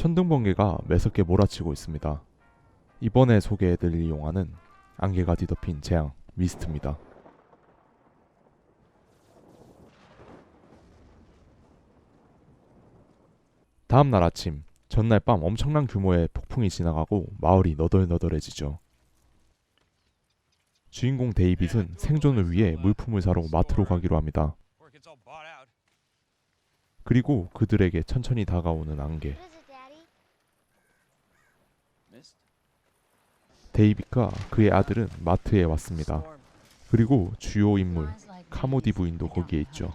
천둥번개가 매섭게 몰아치고 있습니다. 이번에 소개해드릴 영화는 안개가 뒤덮인 재앙 미스트입니다. 다음날 아침, 전날 밤 엄청난 규모의 폭풍이 지나가고 마을이 너덜너덜해지죠. 주인공 데이빗은 생존을 위해 물품을 사러 마트로 가기로 합니다. 그리고 그들에게 천천히 다가오는 안개. 데이빗과 그의 아들은 마트에 왔습니다. 그리고 주요 인물 카모디 부인도 거기에 있죠.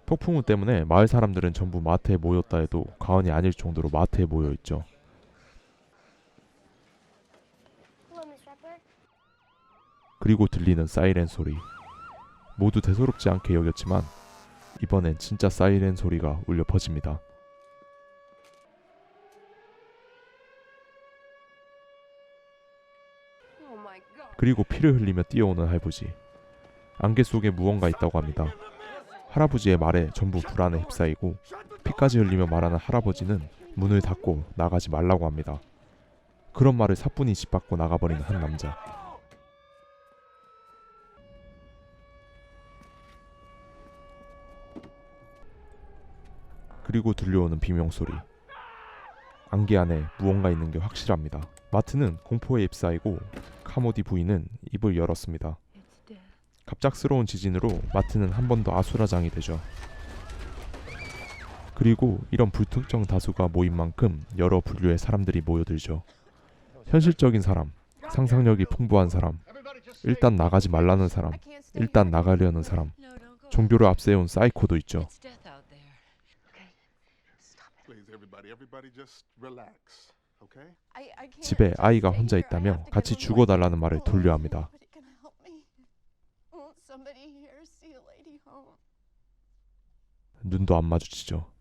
폭풍우 때문에 마을 사람들은 전부 마트에 모였다 해도 과언이 아닐 정도로 마트에 모여 있죠. 그리고 들리는 사이렌 소리. 모두 대수롭지 않게 여겼지만 이번엔 진짜 사이렌 소리가 울려 퍼집니다. 그리고 피를 흘리며 뛰어오는 할아버지. 안개 속에 무언가 있다고 합니다. 할아버지의 말에 전부 불안에 휩싸이고 피까지 흘리며 말하는 할아버지는 문을 닫고 나가지 말라고 합니다. 그런 말을 사뿐히 집 밖으로 나가버리는 한 남자. 그리고 들려오는 비명소리. 안개 안에 무언가 있는 게 확실합니다. 마트는 공포에 휩싸이고 카모디 부인은 입을 열었습니다. 갑작스러운 지진으로 마트는 한 번 더 아수라장이 되죠. 그리고 이런 불특정 다수가 모인 만큼 여러 분류의 사람들이 모여들죠. 현실적인 사람, 상상력이 풍부한 사람, 일단 나가지 말라는 사람, 일단 나가려는 사람, 종교를 앞세운 사이코도 있죠. 집에 아이가 혼자 있다며 같이 죽어달라는 말을 돌려 합니다. 눈도 안 마주치죠.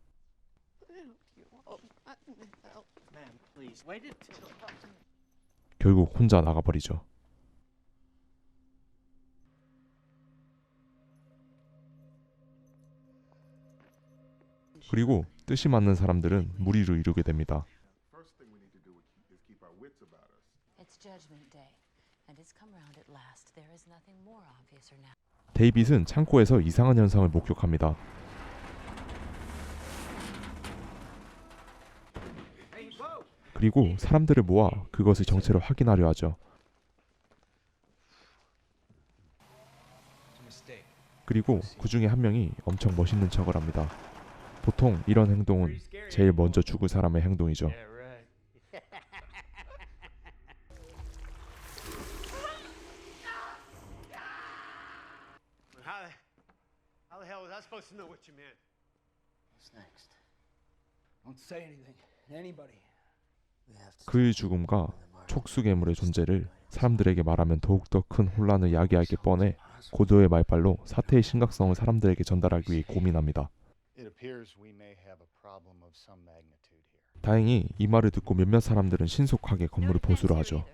결국 혼자 나가버리죠. 그리고 뜻이 맞는 사람들은 무리를 이루게 됩니다. 데이빗은 창고에서 이상한 현상을 목격합니다. 그리고 사람들을 모아 그것의 정체를 확인하려 하죠. 그리고 그 중에 한 명이 엄청 멋있는 척을 합니다. 보통 이런 행동은 제일 먼저 죽을 사람의 행동이죠. 그의 죽음과 촉수괴물의 존재를 사람들에게 말하면 더욱더 큰 혼란을 야기할 게 뻔해 고도의 말발로 사태의 심각성을 사람들에게 전달하기 위해 고민합니다. 다행히 이 말을 듣고 몇몇 사람들은 신속하게 건물을 보수로 하죠.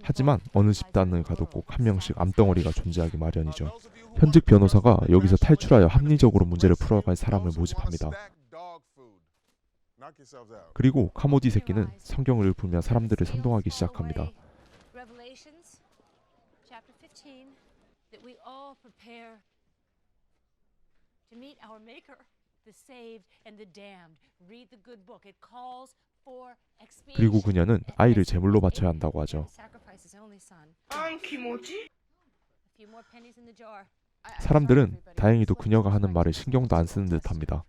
하지만 어느 집단을 가도 꼭 한 명씩 암덩어리가 존재하기 마련이죠. 현직 변호사가 여기서 탈출하여 합리적으로 문제를 풀어갈 사람을 모집합니다. 그리고 카모디 새끼는 성경을 읊으며 사람들을 선동하기 시작합니다. 그리고 그녀는 아이를 제물로 바쳐야 한다고 하죠. 사람들은 다행히도 그녀가 하는 말을 신경도 안 쓰는 듯합니다.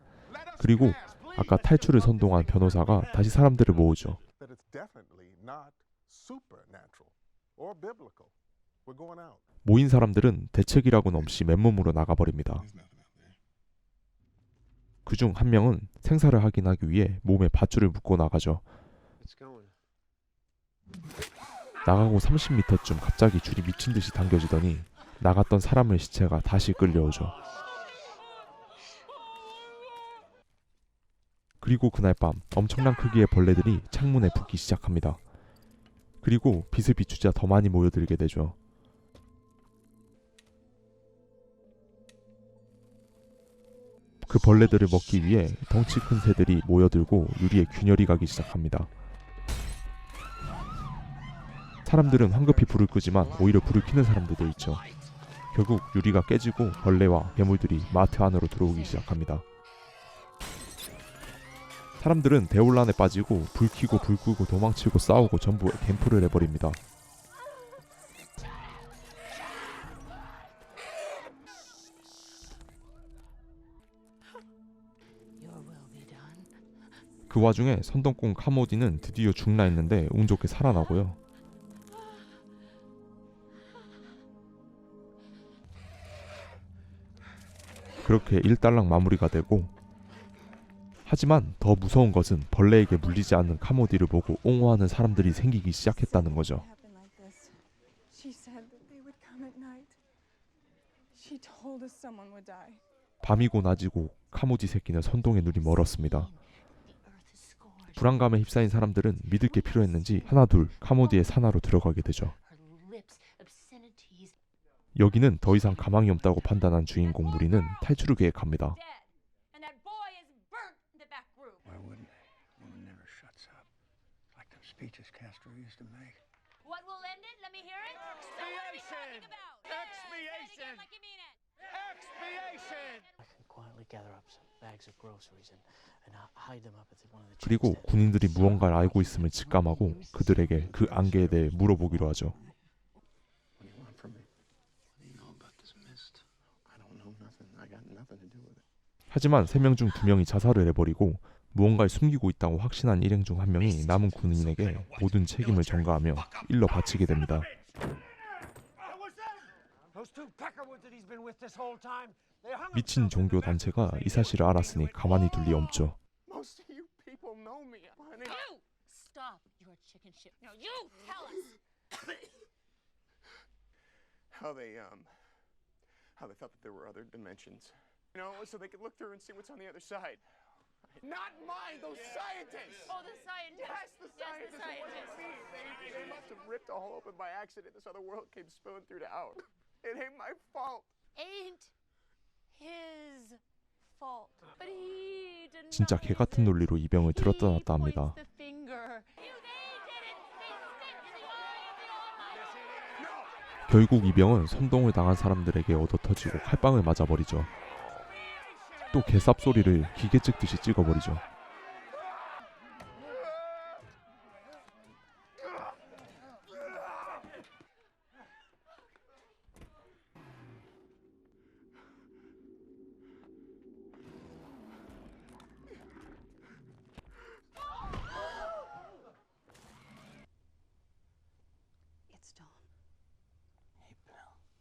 그리고 아까 탈출을 선동한 변호사가 다시 사람들을 모으죠. 모인 사람들은 대책이라고는 없이 맨몸으로 나가버립니다. 그중 한 명은 생사를 확인하기 위해 몸에 밧줄을 묶고 나가죠. 나가고 30m쯤 갑자기 줄이 미친듯이 당겨지더니 나갔던 사람의 시체가 다시 끌려오죠. 그리고 그날 밤 엄청난 크기의 벌레들이 창문에 붙기 시작합니다. 그리고 빛을 비추자 더 많이 모여들게 되죠. 그 벌레들을 먹기 위해 덩치 큰 새들이 모여들고 유리에 균열이 가기 시작합니다. 사람들은 황급히 불을 끄지만 오히려 불을 켜는 사람들도 있죠. 결국 유리가 깨지고 벌레와 괴물들이 마트 안으로 들어오기 시작합니다. 사람들은 대혼란에 빠지고 불 켜고 불 끄고 도망치고 싸우고 전부 캠프를 해버립니다. 그 와중에 선동꾼 카모디는 드디어 죽나 했는데 운 좋게 살아나고요. 그렇게 일단락 마무리가 되고, 하지만 더 무서운 것은 벌레에게 물리지 않는 카모디를 보고 옹호하는 사람들이 생기기 시작했다는 거죠. 밤이고 낮이고 카모디 새끼는 선동의 눈이 멀었습니다. 불안감에 휩싸인 사람들은 믿을 게 필요했는지 하나둘 카모디의 산하로 들어가게 되죠. 여기는 더 이상 가망이 없다고 판단한 주인공 무리는 탈출을 계획합니다. 그리고 군인들이 무언가를 알고 있음을 직감하고 그들에게 그 안개에 대해 물어보기로 하죠. 하지만 3명 중 2명이 자살을 해버리고 무언가를 숨기고 있다고 확신한 일행 중 1명이 남은 군인에게 모든 책임을 전가하며 일러 바치게 됩니다. 미친 종교 단체가 이 사실을 알았으니 가만히 둘 리 없죠. How they thought that there were other dimensions, so they could look through and see what's on the other side. Not mine, those scientists. Oh, the scientists. Yes, the scientists. They must have ripped a hole open by accident. This other world came spilling through to out. It ain't my fault. Ain't his fault. But he didn't. 진짜 개 같은 논리로 이 병을 들었다 놨다 합니다. 결국 이 병은 선동을 당한 사람들에게 얻어터지고 칼빵을 맞아버리죠. 또 개삽 소리를 기계 찍듯이 찍어버리죠.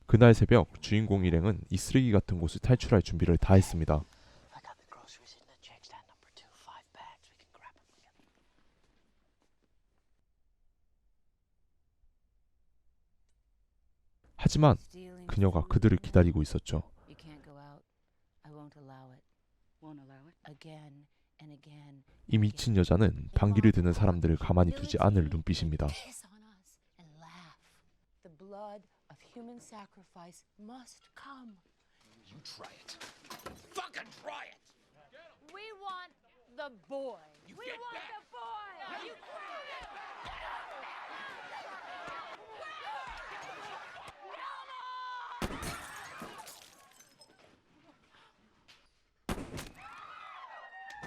그날 새벽 주인공 일행은 이 쓰레기 같은 곳을 탈출할 준비를 다 했습니다. 하지만 그녀가 그들을 기다리고 있었죠. 이 미친 여자는 방귀를 드는 사람들을 가만히 두지 않을 눈빛입니다. Human sacrifice must come. You try it. Fucking try it. We want the boy. You we get want back. the boy. No. You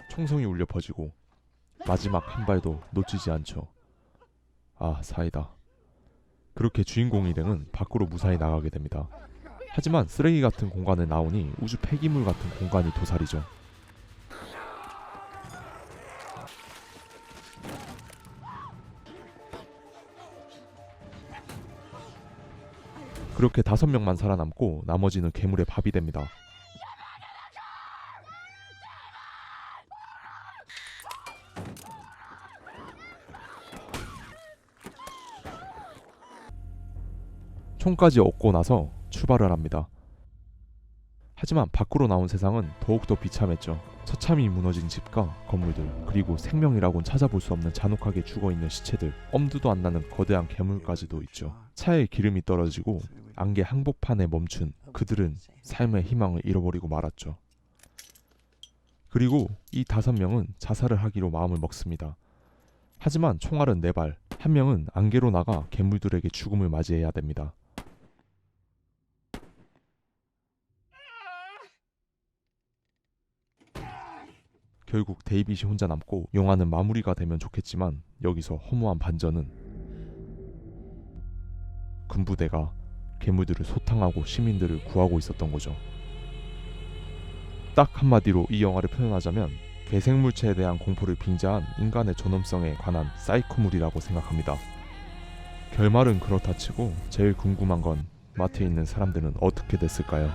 총성이 울려 퍼지고 마지막 한 발도 놓치지 않죠. 아, 사이다. 그렇게 주인공 일행은 밖으로 무사히 나가게 됩니다. 하지만 쓰레기 같은 공간에 나오니 우주 폐기물 같은 공간이 도사리죠. 그렇게 5명만 살아남고 나머지는 괴물의 밥이 됩니다. 총까지 얻고 나서 출발을 합니다. 하지만 밖으로 나온 세상은 더욱더 비참했죠. 처참히 무너진 집과 건물들, 그리고 생명이라곤 찾아볼 수 없는 잔혹하게 죽어있는 시체들, 엄두도 안 나는 거대한 괴물까지도 있죠. 차에 기름이 떨어지고 안개 항복판에 멈춘 그들은 삶의 희망을 잃어버리고 말았죠. 그리고 이 5명은 자살을 하기로 마음을 먹습니다. 하지만 총알은 4발, 한 명은 안개로 나가 괴물들에게 죽음을 맞이해야 됩니다. 결국 데이빗이 혼자 남고 영화는 마무리가 되면 좋겠지만 여기서 허무한 반전은 군부대가 괴물들을 소탕하고 시민들을 구하고 있었던 거죠. 딱 한마디로 이 영화를 표현하자면 괴생물체에 대한 공포를 빙자한 인간의 존엄성에 관한 사이코물이라고 생각합니다. 결말은 그렇다 치고 제일 궁금한 건 마트에 있는 사람들은 어떻게 됐을까요?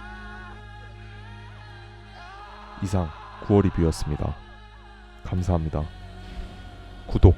이상 9월 리뷰였습니다. 감사합니다. 구독